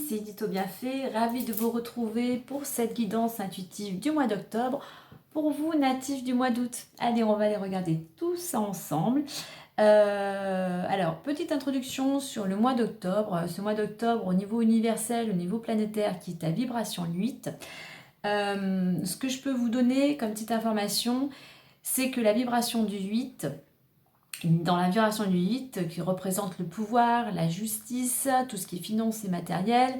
C'est Édito Bienfait, ravie de vous retrouver pour cette guidance intuitive du mois d'octobre pour vous natifs du mois d'août. Allez, on va les regarder tous ensemble. Alors, petite introduction sur le mois d'octobre. Ce mois d'octobre au niveau universel, au niveau planétaire qui est à vibration 8. Ce que je peux vous donner comme petite information, c'est que la vibration du 8... Dans la vibration du 8, qui représente le pouvoir, la justice, tout ce qui est finance et matériel,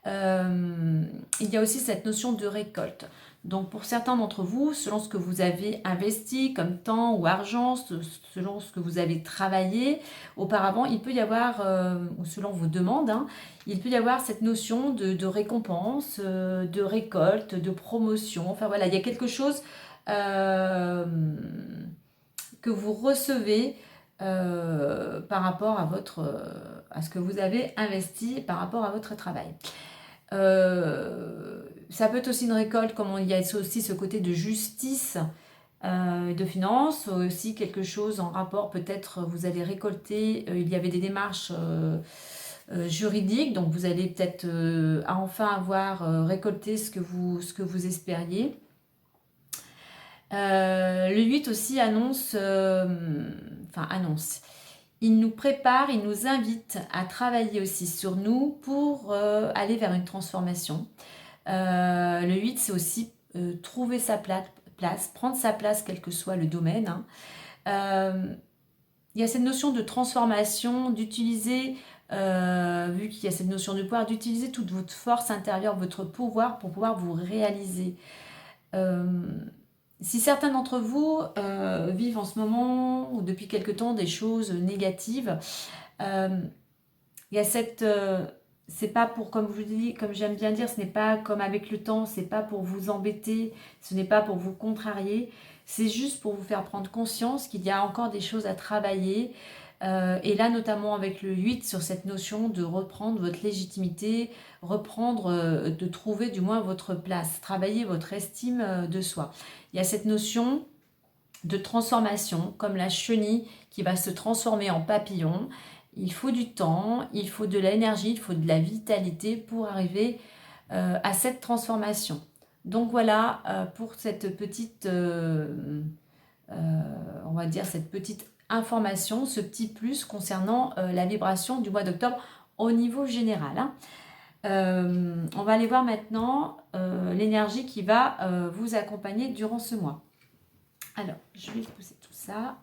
il y a aussi cette notion de récolte. Donc pour certains d'entre vous, selon ce que vous avez investi comme temps ou argent, selon ce que vous avez travaillé auparavant, il peut y avoir, ou selon vos demandes, il peut y avoir cette notion de récompense, de récolte, de promotion. Enfin voilà, il y a quelque chose que vous recevez par rapport à à ce que vous avez investi par rapport à votre travail. Ça peut être aussi une récolte, comme il y a aussi ce côté de justice, de finance, aussi quelque chose en rapport, peut-être vous allez récolter, il y avait des démarches juridiques, donc vous allez peut-être enfin avoir récolté ce que vous espériez. Le 8 aussi annonce, il nous prépare, il nous invite à travailler aussi sur nous pour aller vers une transformation. Le 8, c'est aussi trouver sa place, prendre sa place, quel que soit le domaine. Il y a cette notion de transformation, d'utiliser, vu qu'il y a cette notion de pouvoir, d'utiliser toute votre force intérieure, votre pouvoir pour pouvoir vous réaliser. Si certains d'entre vous vivent en ce moment ou depuis quelque temps des choses négatives, il y a cette... c'est pas pour, comme je vous dis, comme j'aime bien dire, ce n'est pas comme avec le temps, c'est pas pour vous embêter, ce n'est pas pour vous contrarier, c'est juste pour vous faire prendre conscience qu'il y a encore des choses à travailler. Et là, notamment avec le 8, sur cette notion de reprendre votre légitimité, reprendre, de trouver du moins votre place, travailler votre estime de soi. Il y a cette notion de transformation, comme la chenille qui va se transformer en papillon. Il faut du temps, il faut de l'énergie, il faut de la vitalité pour arriver à cette transformation. Donc voilà pour cette petite, on va dire cette petite information, ce petit plus concernant la vibration du mois d'octobre au niveau général. On va aller voir maintenant l'énergie qui va vous accompagner durant ce mois. Alors, je vais poser tout ça.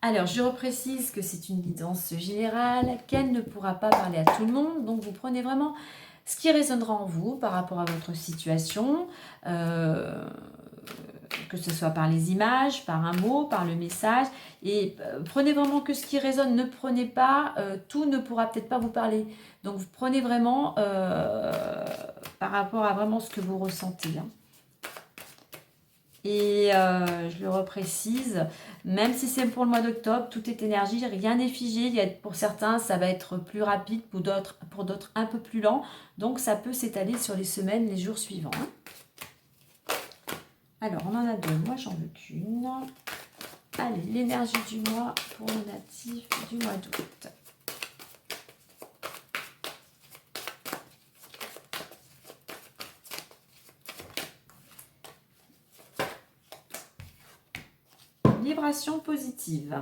Alors, je reprécise que c'est une guidance générale, qu'elle ne pourra pas parler à tout le monde. Donc, vous prenez vraiment ce qui résonnera en vous par rapport à votre situation, que ce soit par les images, par un mot, par le message. Et prenez vraiment que ce qui résonne, ne prenez pas, tout ne pourra peut-être pas vous parler. Donc, vous prenez vraiment par rapport à vraiment ce que vous ressentez. Et je le reprécise, même si c'est pour le mois d'octobre, tout est énergie, rien n'est figé. Pour certains, ça va être plus rapide, pour d'autres un peu plus lent. Donc, ça peut s'étaler sur les semaines, les jours suivants. Alors, on en a deux. Moi, j'en veux qu'une. Allez, l'énergie du mois pour les natifs du mois d'août. Vibration positive.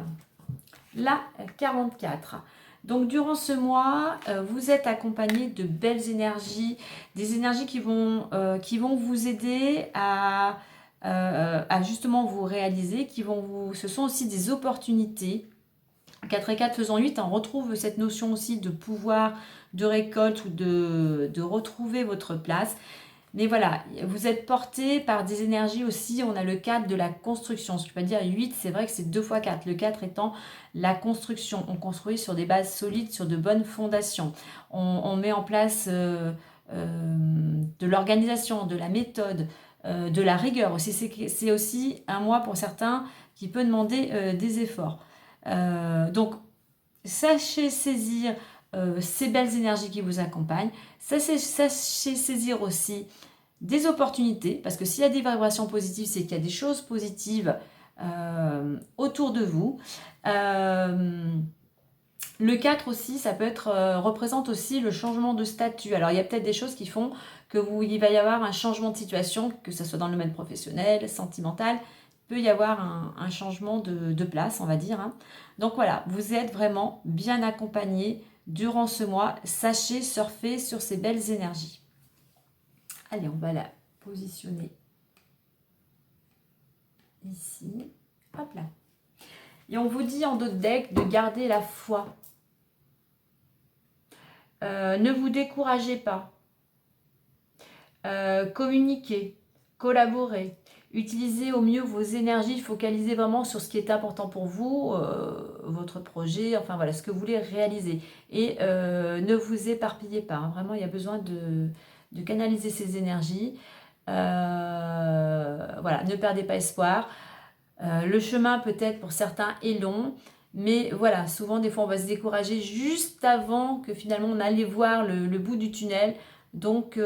La 44. Donc durant ce mois, vous êtes accompagné de belles énergies, des énergies qui vont vous aider à justement vous réaliser, ce sont aussi des opportunités. 4 et 4 faisant 8, on retrouve cette notion aussi de pouvoir, de récolte ou de retrouver votre place. Mais voilà, vous êtes porté par des énergies aussi, on a le 4 de la construction. Ce qui veut dire 8, c'est vrai que c'est 2 fois 4. Le 4 étant la construction. On construit sur des bases solides, sur de bonnes fondations. On met en place de l'organisation, de la méthode, de la rigueur aussi. C'est aussi un mois pour certains qui peut demander des efforts. Donc, sachez saisir ces belles énergies qui vous accompagnent. Sachez saisir aussi des opportunités, parce que s'il y a des vibrations positives, c'est qu'il y a des choses positives autour de vous. Le 4 aussi, ça peut être, représente aussi le changement de statut. Alors, il y a peut-être des choses qui font il va y avoir un changement de situation, que ce soit dans le domaine professionnel, sentimental. Il peut y avoir un changement de place, on va dire. Hein. Donc voilà, vous êtes vraiment bien accompagné durant ce mois. Sachez surfer sur ces belles énergies. Allez, on va la positionner ici. Hop là. Et on vous dit en d'autres decks de garder la foi. Ne vous découragez pas. Communiquez, collaborez. Utilisez au mieux vos énergies, focalisez vraiment sur ce qui est important pour vous, votre projet, enfin voilà, ce que vous voulez réaliser. Et ne vous éparpillez pas, hein. Vraiment, il y a besoin de canaliser ces énergies. Voilà, ne perdez pas espoir. Le chemin peut-être pour certains est long, mais voilà, souvent des fois on va se décourager juste avant que finalement on aille voir le bout du tunnel. Donc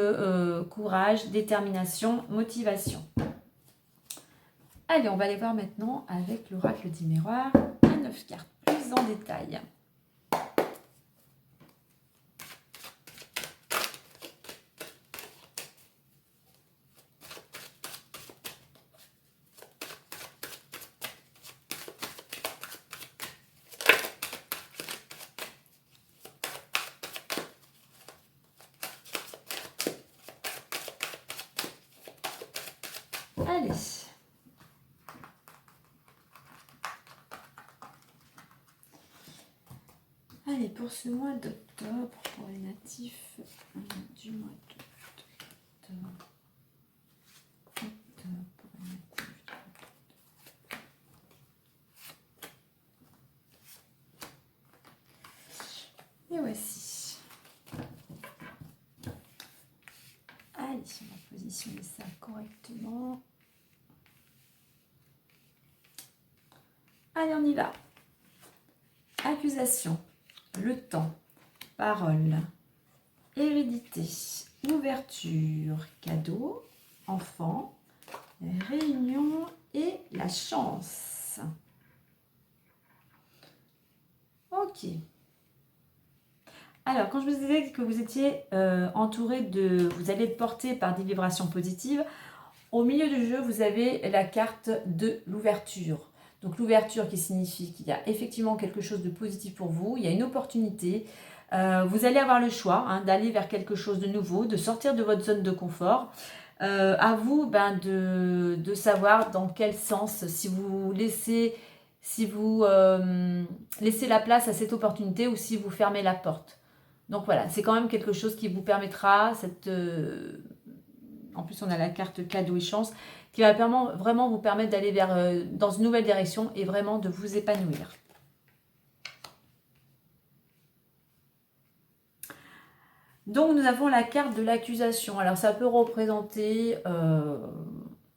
courage, détermination, motivation. Allez, on va aller voir maintenant avec l'oracle du miroir à 9 cartes plus en détail. Allez. Allez, pour ce mois d'octobre, pour les natifs du mois d'octobre. Et voici. Allez, on va positionner ça correctement. Allez, on y va. Accusation, le temps, parole, hérédité, ouverture, cadeau, enfant, réunion et la chance. Ok. Alors, quand je vous disais que vous étiez entouré vous allez être porté par des vibrations positives, au milieu du jeu, vous avez la carte de l'ouverture. Donc l'ouverture qui signifie qu'il y a effectivement quelque chose de positif pour vous, il y a une opportunité. Vous allez avoir le choix d'aller vers quelque chose de nouveau, de sortir de votre zone de confort. À vous de savoir dans quel sens, si vous laissez la place à cette opportunité ou si vous fermez la porte. Donc voilà, c'est quand même quelque chose qui vous permettra, en plus on a la carte cadeau et chance, qui va vraiment vous permettre d'aller dans une nouvelle direction et vraiment de vous épanouir. Donc nous avons la carte de l'accusation. Alors ça peut représenter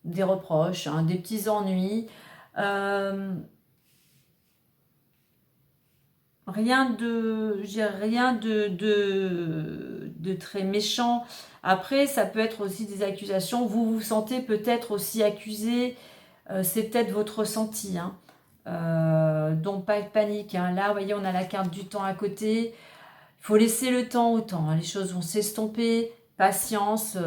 des reproches, des petits ennuis, rien de très méchant. Après, ça peut être aussi des accusations. Vous vous sentez peut-être aussi accusé. C'est peut-être votre ressenti. Donc, pas de panique. Là, vous voyez, on a la carte du temps à côté. Il faut laisser le temps au temps. Les choses vont s'estomper. Patience.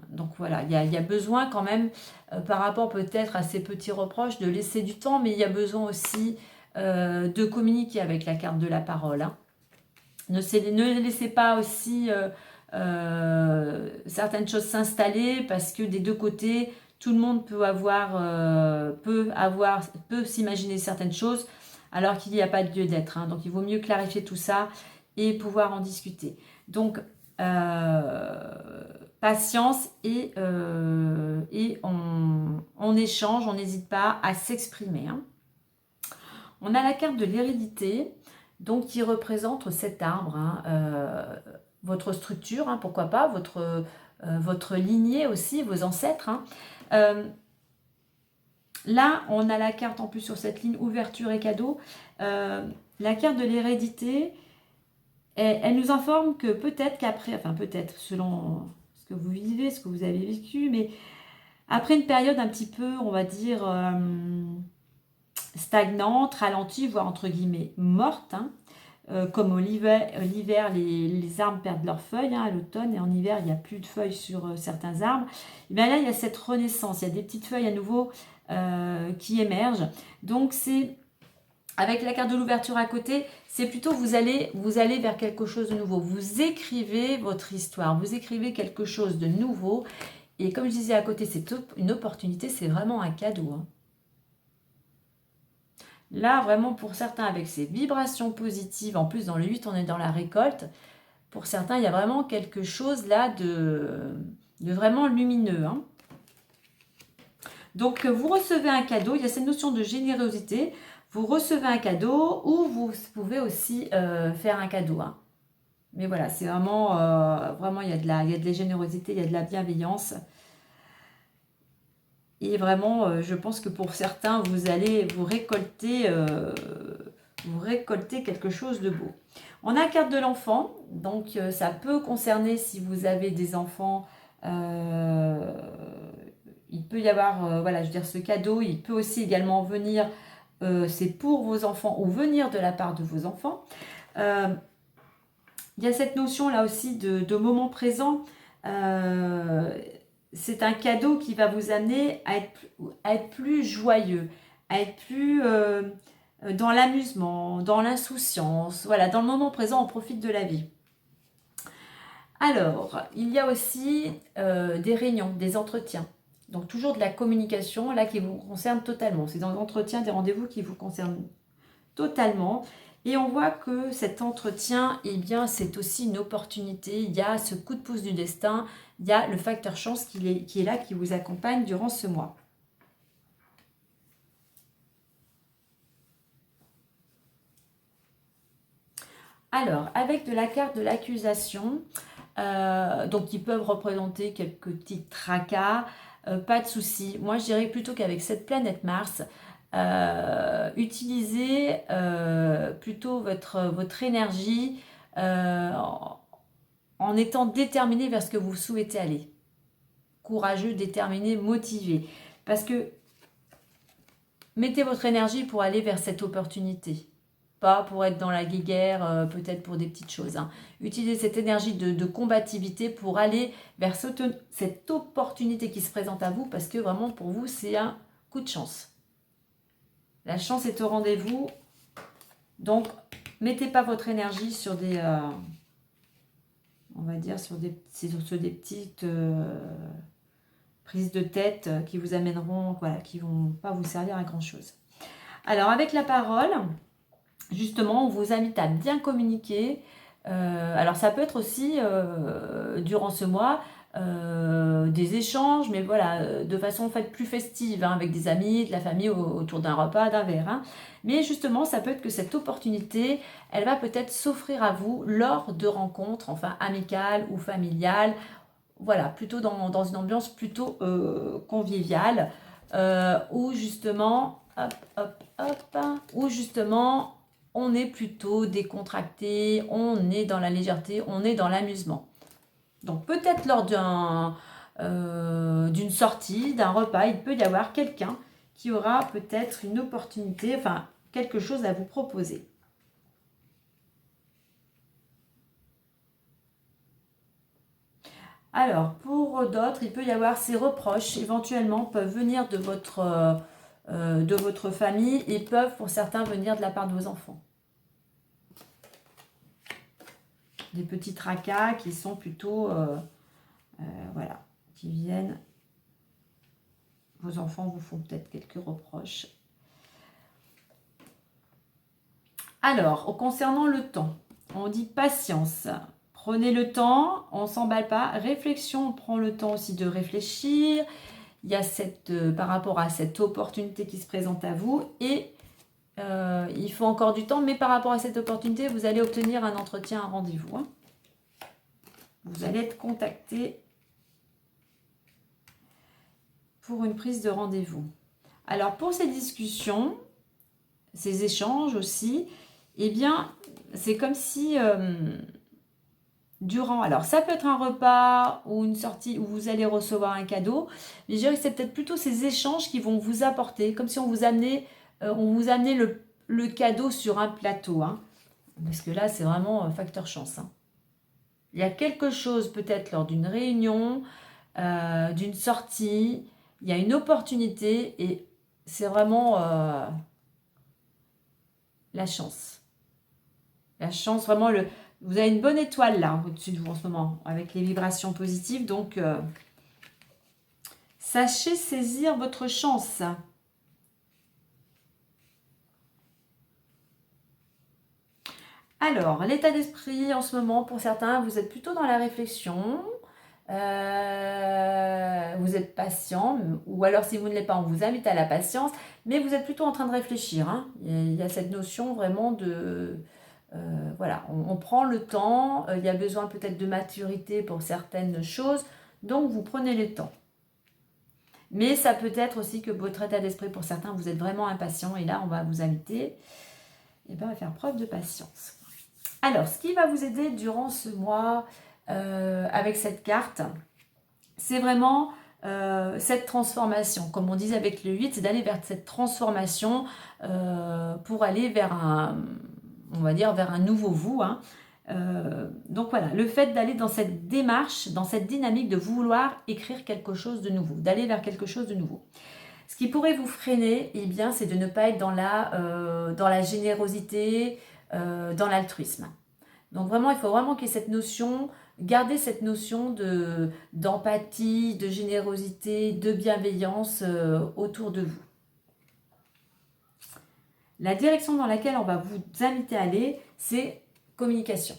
Donc, voilà, il y a besoin quand même, par rapport peut-être à ces petits reproches, de laisser du temps. Mais il y a besoin aussi de communiquer avec la carte de la parole. Ne laissez pas aussi certaines choses s'installer, parce que des deux côtés, tout le monde peut s'imaginer certaines choses alors qu'il n'y a pas de lieu d'être. Donc il vaut mieux clarifier tout ça et pouvoir en discuter. Donc patience et on échange, on n'hésite pas à s'exprimer. On a la carte de l'hérédité, donc qui représente cet arbre, votre structure, pourquoi pas, votre lignée aussi, vos ancêtres. Là, on a la carte en plus sur cette ligne ouverture et cadeau. La carte de l'hérédité, elle nous informe que peut-être qu'après, enfin peut-être selon ce que vous vivez, ce que vous avez vécu, mais après une période un petit peu, on va dire, stagnante, ralentie, voire entre guillemets morte, hein, comme l'hiver, les arbres perdent leurs feuilles, hein, à l'automne, et en hiver, il n'y a plus de feuilles sur certains arbres. Et bien là, il y a cette renaissance, il y a des petites feuilles à nouveau qui émergent. Donc c'est, avec la carte de l'ouverture à côté, c'est plutôt vous allez vers quelque chose de nouveau. Vous écrivez votre histoire, vous écrivez quelque chose de nouveau. Et comme je disais à côté, c'est une opportunité, c'est vraiment un cadeau, hein. Là, vraiment, pour certains, avec ces vibrations positives, en plus, dans le 8, on est dans la récolte. Pour certains, il y a vraiment quelque chose là de vraiment lumineux, hein. Donc, vous recevez un cadeau. Il y a cette notion de générosité. Vous recevez un cadeau ou vous pouvez aussi faire un cadeau, hein. Mais voilà, c'est vraiment, vraiment, il y a de la générosité, il y a de la bienveillance. Et vraiment, je pense que pour certains, vous allez vous récolter quelque chose de beau. On a la carte de l'enfant, donc ça peut concerner si vous avez des enfants. euh, il peut y avoir, voilà, je veux dire, ce cadeau. Il peut aussi également venir, c'est pour vos enfants ou venir de la part de vos enfants. Euh, il y a cette notion là aussi de moment présent. Euh, c'est un cadeau qui va vous amener à être plus joyeux, à être plus dans l'amusement, dans l'insouciance. Voilà, dans le moment présent, on profite de la vie. Alors, il y a aussi des réunions, des entretiens. Donc toujours de la communication, là, qui vous concerne totalement. C'est dans l'entretien, des rendez-vous qui vous concernent totalement. Et on voit que cet entretien, eh bien, c'est aussi une opportunité. Il y a ce coup de pouce du destin, il y a le facteur chance qui est là, qui vous accompagne durant ce mois. Alors, avec de la carte de l'accusation, donc ils peuvent représenter quelques petits tracas, pas de souci. Moi, je dirais plutôt qu'avec cette planète Mars, utilisez plutôt votre énergie en étant déterminé vers ce que vous souhaitez aller. Courageux, déterminé, motivé. Parce que mettez votre énergie pour aller vers cette opportunité. Pas pour être dans la guéguerre, peut-être pour des petites choses, hein. Utilisez cette énergie de combativité pour aller vers cette opportunité qui se présente à vous, parce que vraiment pour vous, c'est un coup de chance. La chance est au rendez-vous. Donc, mettez pas votre énergie sur des... on va dire sur des petites prises de tête qui vous amèneront, voilà, qui vont pas vous servir à grand chose. Alors avec la parole, justement, on vous invite à bien communiquer. Alors ça peut être aussi durant ce mois des échanges, mais voilà, de façon en fait plus festive, hein, avec des amis, de la famille autour d'un repas, d'un verre, hein. Mais justement, ça peut être que cette opportunité, elle va peut-être s'offrir à vous lors de rencontres, enfin amicales ou familiales. Voilà, plutôt dans une ambiance plutôt conviviale, où justement, hop, hop, hop, où justement, on est plutôt décontracté, on est dans la légèreté, on est dans l'amusement. Donc peut-être lors d'une sortie, d'un repas, il peut y avoir quelqu'un qui aura peut-être une opportunité, enfin quelque chose à vous proposer. Alors, pour d'autres, il peut y avoir ces reproches, éventuellement, peuvent venir de votre famille et peuvent, pour certains, venir de la part de vos enfants. Des petits tracas qui sont plutôt, voilà, qui viennent. Vos enfants vous font peut-être quelques reproches. Alors, concernant le temps, on dit patience. Prenez le temps, on ne s'emballe pas. Réflexion, on prend le temps aussi de réfléchir. Il y a par rapport à cette opportunité qui se présente à vous. Et il faut encore du temps, mais par rapport à cette opportunité, vous allez obtenir un entretien, un rendez-vous, hein. Vous allez être contacté pour une prise de rendez-vous. Alors, pour ces discussions, ces échanges aussi, eh bien, c'est comme si durant, alors ça peut être un repas ou une sortie où vous allez recevoir un cadeau, mais je dirais que c'est peut-être plutôt ces échanges qui vont vous apporter, comme si on vous amenait le cadeau sur un plateau, hein. Parce que là, c'est vraiment facteur chance, hein. Il y a quelque chose peut-être lors d'une réunion, d'une sortie, il y a une opportunité et c'est vraiment la chance. La chance, vraiment, vous avez une bonne étoile là au-dessus de vous en ce moment, avec les vibrations positives. Donc, sachez saisir votre chance. Alors, l'état d'esprit en ce moment, pour certains, vous êtes plutôt dans la réflexion. Vous êtes patient, ou alors si vous ne l'êtes pas, on vous invite à la patience, mais vous êtes plutôt en train de réfléchir, hein. Il y a cette notion vraiment de... voilà, on prend le temps, il y a besoin peut-être de maturité pour certaines choses, donc vous prenez le temps. Mais ça peut être aussi que votre état d'esprit, pour certains, vous êtes vraiment impatient, et là, on va vous inviter à faire preuve de patience. Alors, ce qui va vous aider durant ce mois avec cette carte, c'est vraiment cette transformation. Comme on disait avec le 8, c'est d'aller vers cette transformation pour aller vers on va dire, vers un nouveau vous, hein. Donc voilà, le fait d'aller dans cette démarche, dans cette dynamique de vouloir écrire quelque chose de nouveau, d'aller vers quelque chose de nouveau. Ce qui pourrait vous freiner, eh bien, c'est de ne pas être dans la générosité, dans l'altruisme. Donc vraiment, il faut vraiment qu'il y ait cette notion, garder cette notion d'empathie, de générosité, de bienveillance autour de vous. La direction dans laquelle on va vous inviter à aller, c'est communication.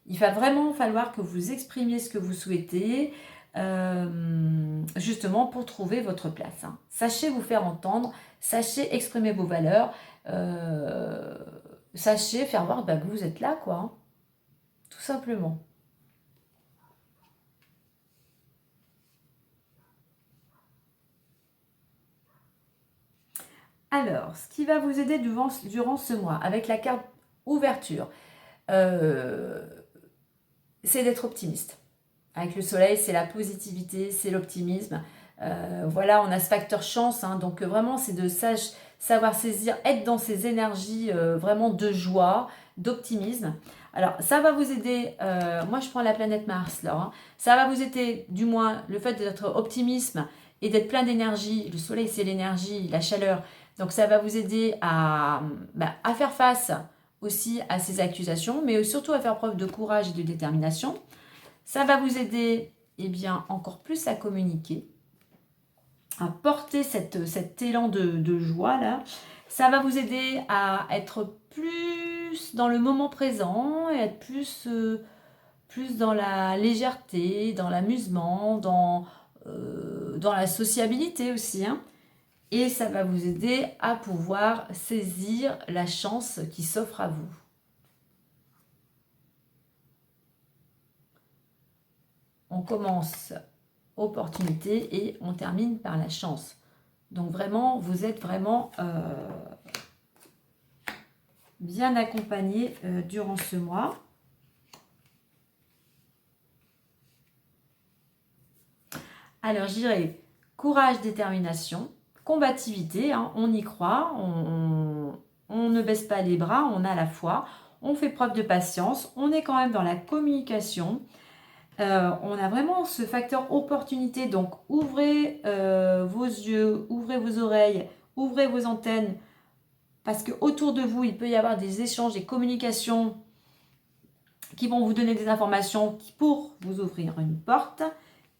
Il va vraiment falloir que vous exprimiez ce que vous souhaitez, justement pour trouver votre place, hein. Sachez vous faire entendre, sachez exprimer vos valeurs, sachez faire voir que vous êtes là, quoi, hein, tout simplement. Alors, ce qui va vous aider durant ce mois, avec la carte ouverture, c'est d'être optimiste. Avec le soleil, c'est la positivité, c'est l'optimisme. Voilà, on a ce facteur chance, hein, donc vraiment, c'est de savoir saisir, être dans ces énergies vraiment de joie, d'optimisme. Alors, ça va vous aider, moi je prends la planète Mars là, hein. Ça va vous aider, du moins, le fait d'être optimisme et d'être plein d'énergie. Le soleil, c'est l'énergie, la chaleur. Donc, ça va vous aider à faire face aussi à ces accusations, mais surtout à faire preuve de courage et de détermination. Ça va vous aider encore plus à communiquer, à porter cet élan de joie là. Ça va vous aider à être plus dans le moment présent et être plus dans la légèreté, dans l'amusement, dans la sociabilité aussi, hein. Et ça va vous aider à pouvoir saisir la chance qui s'offre à vous. On commence opportunité et on termine par la chance. Donc vraiment, vous êtes vraiment bien accompagné durant ce mois. Alors, je dirais courage, détermination, combativité, hein, on y croit, on ne baisse pas les bras, on a la foi, on fait preuve de patience, on est quand même dans la communication. On a vraiment ce facteur opportunité, donc ouvrez vos yeux, ouvrez vos oreilles, ouvrez vos antennes, parce que autour de vous, il peut y avoir des échanges, des communications qui vont vous donner des informations pour vous ouvrir une porte.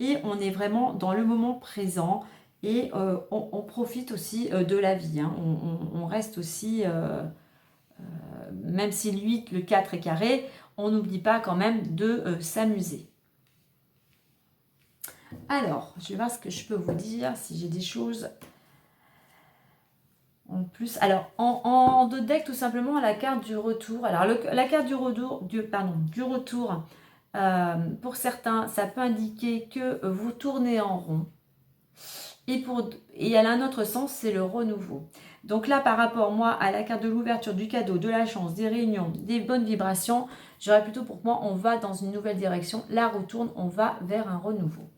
Et on est vraiment dans le moment présent et on profite aussi de la vie, hein. On reste aussi, même si le 4 est carré, on n'oublie pas quand même de s'amuser. Alors, je vais voir ce que je peux vous dire, si j'ai des choses en plus. Alors, en deux decks, tout simplement, la carte du retour. Alors, la carte du retour, pour certains, ça peut indiquer que vous tournez en rond. Et il y a un autre sens, c'est le renouveau. Donc là, par rapport, moi, à la carte de l'ouverture, du cadeau, de la chance, des réunions, des bonnes vibrations, j'aurais plutôt pour moi, on va dans une nouvelle direction. La roue tourne, on va vers un renouveau.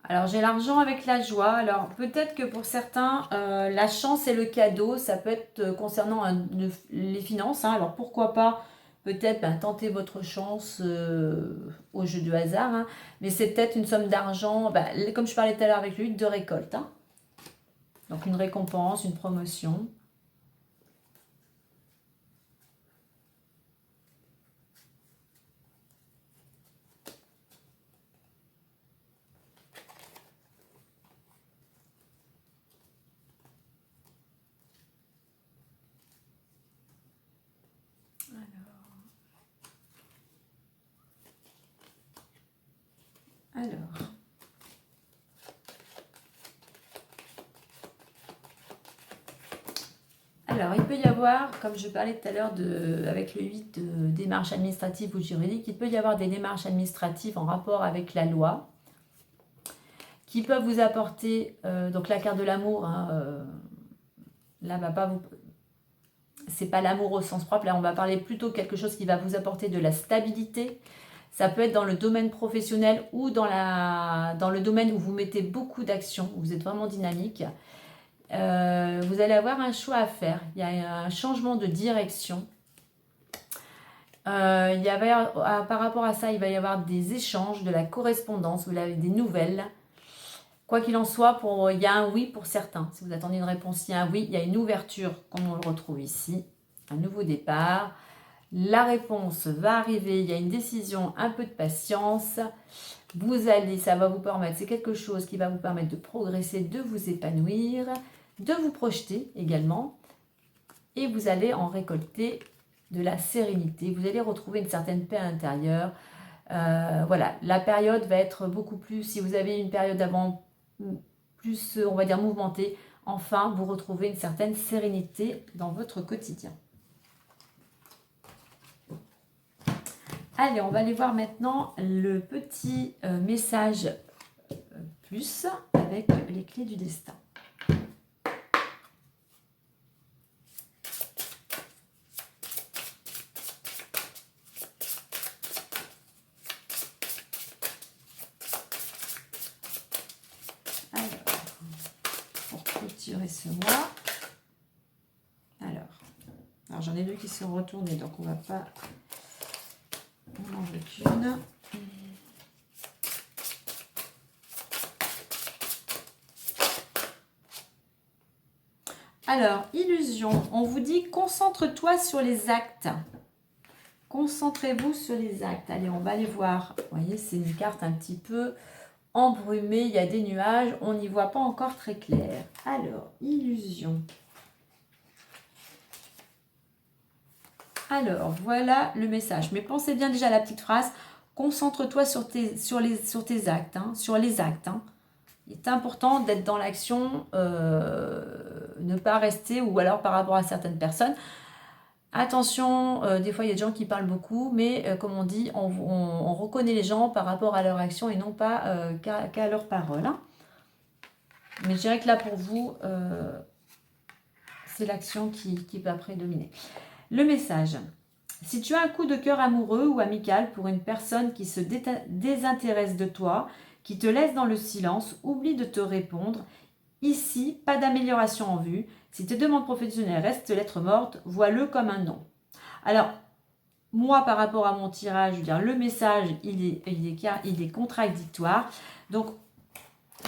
Alors j'ai l'argent avec la joie. Alors peut-être que pour certains, la chance et le cadeau, ça peut être concernant les finances, hein. Alors pourquoi pas peut-être tenter votre chance au jeu du hasard, hein. Mais c'est peut-être une somme d'argent, comme je parlais tout à l'heure avec lui, de récolte, hein. Donc une récompense, une promotion. Alors. Alors, il peut y avoir, comme je parlais tout à l'heure avec le 8 de démarches administratives ou juridiques, il peut y avoir des démarches administratives en rapport avec la loi qui peuvent vous apporter, donc la carte de l'amour, hein, là, va pas vous... C'est pas l'amour au sens propre, là on va parler plutôt de quelque chose qui va vous apporter de la stabilité. Ça peut être dans le domaine professionnel ou dans le domaine où vous mettez beaucoup d'action, où vous êtes vraiment dynamique. Vous allez avoir un choix à faire. Il y a un changement de direction. Par rapport à ça, il va y avoir des échanges, de la correspondance, vous avez des nouvelles. Quoi qu'il en soit, il y a un oui pour certains. Si vous attendez une réponse, il y a un oui. Il y a une ouverture, comme on le retrouve ici. Un nouveau départ. La réponse va arriver. Il y a une décision, un peu de patience. Ça va vous permettre, c'est quelque chose qui va vous permettre de progresser, de vous épanouir, de vous projeter également. Et vous allez en récolter de la sérénité. Vous allez retrouver une certaine paix intérieure. Voilà, la période va être beaucoup plus, si vous avez une période avant plus, on va dire, mouvementée, enfin, vous retrouvez une certaine sérénité dans votre quotidien. Allez, on va aller voir maintenant le petit message plus avec les clés du destin. Alors, pour clôturer ce mois. Alors j'en ai deux qui sont retournés, donc on va pas... On en veut qu'une. Alors, illusion, on vous dit concentre-toi sur les actes. Concentrez-vous sur les actes. Allez, on va aller voir. Vous voyez, c'est une carte un petit peu embrumée. Il y a des nuages. On n'y voit pas encore très clair. Alors, illusion. Alors, voilà le message. Mais pensez bien déjà à la petite phrase. Concentre-toi sur tes actes. Hein, sur les actes. Hein. Il est important d'être dans l'action, ne pas rester, ou alors par rapport à certaines personnes. Attention, des fois il y a des gens qui parlent beaucoup, mais comme on dit, on reconnaît les gens par rapport à leur action et non pas qu'à leurs paroles. Hein. Mais je dirais que là pour vous, c'est l'action qui va prédominer. Le message. Si tu as un coup de cœur amoureux ou amical pour une personne qui se désintéresse de toi, qui te laisse dans le silence, oublie de te répondre. Ici, pas d'amélioration en vue. Si tes demandes professionnelles restent lettres mortes, vois-le comme un non. Alors, moi, par rapport à mon tirage, je veux dire, le message, il est contradictoire. Donc,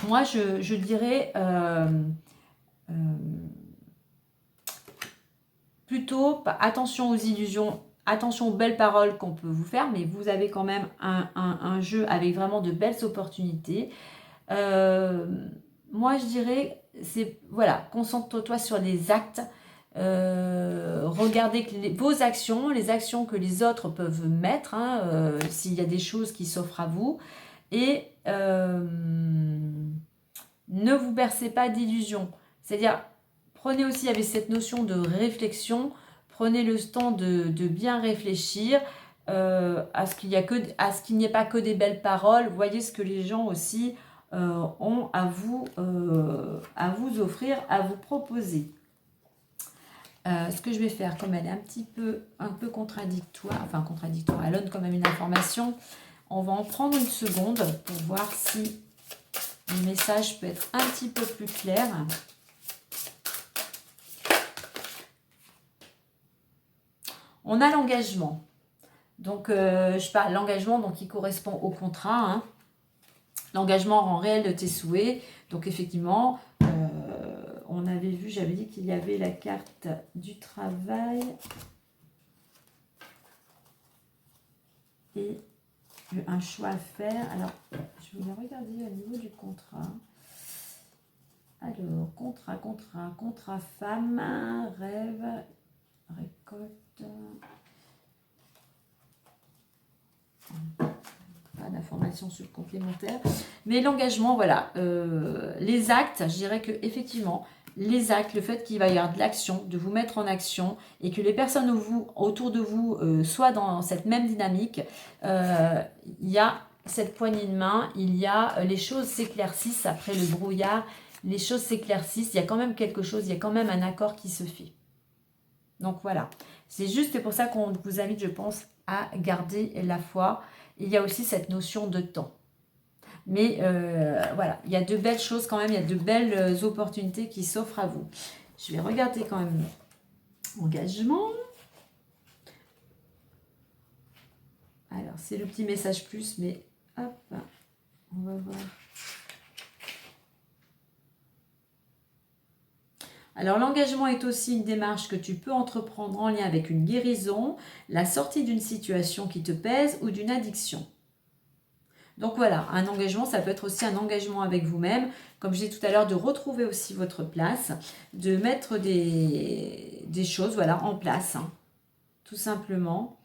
moi, je dirais plutôt attention aux illusions, attention aux belles paroles qu'on peut vous faire, mais vous avez quand même un jeu avec vraiment de belles opportunités. Moi, je dirais, voilà, concentre-toi sur les actes. regardez vos actions, les actions que les autres peuvent mettre, hein, s'il y a des choses qui s'offrent à vous. Et ne vous bercez pas d'illusions. C'est-à-dire, prenez aussi avec cette notion de réflexion, prenez le temps de bien réfléchir à ce qu'il n'y ait pas que des belles paroles. Voyez ce que les gens aussi ont à vous offrir, à vous proposer. Ce que je vais faire, comme elle est un peu contradictoire, elle donne quand même une information, on va en prendre une seconde pour voir si le message peut être un petit peu plus clair. On a l'engagement. Donc, je parle l'engagement qui correspond au contrat. Hein. L'engagement rend réel de tes souhaits. Donc, effectivement, on avait vu, j'avais dit qu'il y avait la carte du travail. Et un choix à faire. Alors, je voulais regarder au niveau du contrat. Alors, contrat femme, rêve, récolte. Pas d'informations sur le complémentaire. Mais l'engagement, voilà. Les actes, je dirais que effectivement, les actes, le fait qu'il va y avoir de l'action, de vous mettre en action et que les personnes autour de vous soient dans cette même dynamique, il y a cette poignée de main, il y a les choses s'éclaircissent après le brouillard, les choses s'éclaircissent, il y a quand même quelque chose, il y a quand même un accord qui se fait. Donc voilà, c'est juste pour ça qu'on vous invite, je pense, à garder la foi. Il y a aussi cette notion de temps. Mais voilà, il y a de belles choses quand même, il y a de belles opportunités qui s'offrent à vous. Je vais regarder quand même engagement. Alors, c'est le petit message plus, mais hop, on va voir. Alors, l'engagement est aussi une démarche que tu peux entreprendre en lien avec une guérison, la sortie d'une situation qui te pèse ou d'une addiction. Donc voilà, un engagement, ça peut être aussi un engagement avec vous-même, comme je disais tout à l'heure, de retrouver aussi votre place, de mettre des choses voilà, en place, hein, tout simplement.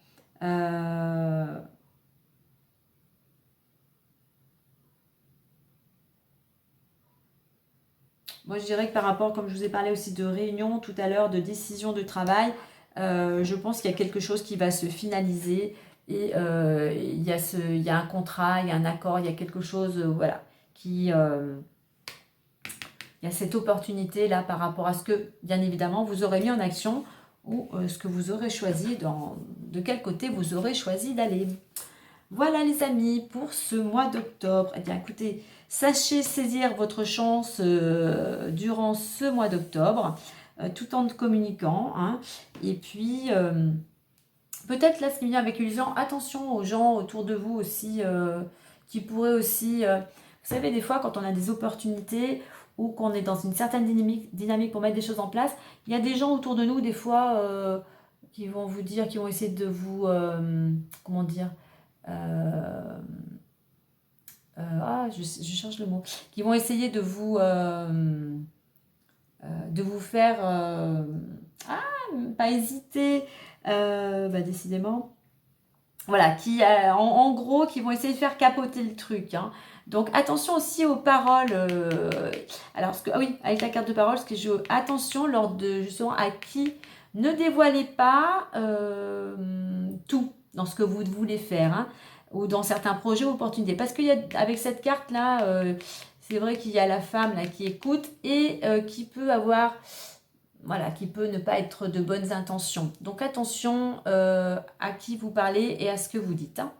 Moi, je dirais que par rapport, comme je vous ai parlé aussi de réunion tout à l'heure, de décision de travail, je pense qu'il y a quelque chose qui va se finaliser et il y a un contrat, il y a un accord, il y a quelque chose, voilà, il y a cette opportunité là par rapport à ce que, bien évidemment, vous aurez mis en action ou ce que vous aurez choisi, de quel côté vous aurez choisi d'aller. Voilà les amis, pour ce mois d'octobre. Eh bien écoutez, sachez saisir votre chance durant ce mois d'octobre, tout en communiquant. Hein. Et puis, peut-être là, ce qui vient avec illusion, attention aux gens autour de vous aussi, qui pourraient aussi... vous savez, des fois, quand on a des opportunités ou qu'on est dans une certaine dynamique pour mettre des choses en place, il y a des gens autour de nous, des fois, qui vont vous dire, qui vont essayer de vous... comment dire je cherche le mot, qui vont essayer de vous faire pas hésiter, décidément, voilà, qui en gros qui vont essayer de faire capoter le truc, hein. Donc attention aussi aux paroles, alors oui, avec la carte de parole, attention lors de justement à qui ne dévoilez pas tout dans ce que vous voulez faire, hein, ou dans certains projets ou opportunités. Parce qu'avec cette carte-là, c'est vrai qu'il y a la femme là, qui écoute et qui peut avoir, voilà, qui peut ne pas être de bonnes intentions. Donc attention à qui vous parlez et à ce que vous dites. Hein.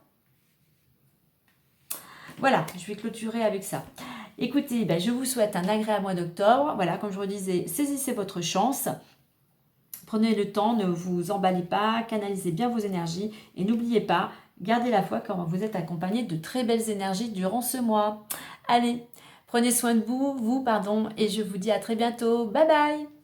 Voilà, je vais clôturer avec ça. Écoutez, je vous souhaite un agréable mois d'octobre. Voilà, comme je vous disais, saisissez votre chance. Prenez le temps, ne vous emballez pas, canalisez bien vos énergies et n'oubliez pas, gardez la foi quand vous êtes accompagné de très belles énergies durant ce mois. Allez, prenez soin de vous, et je vous dis à très bientôt. Bye bye!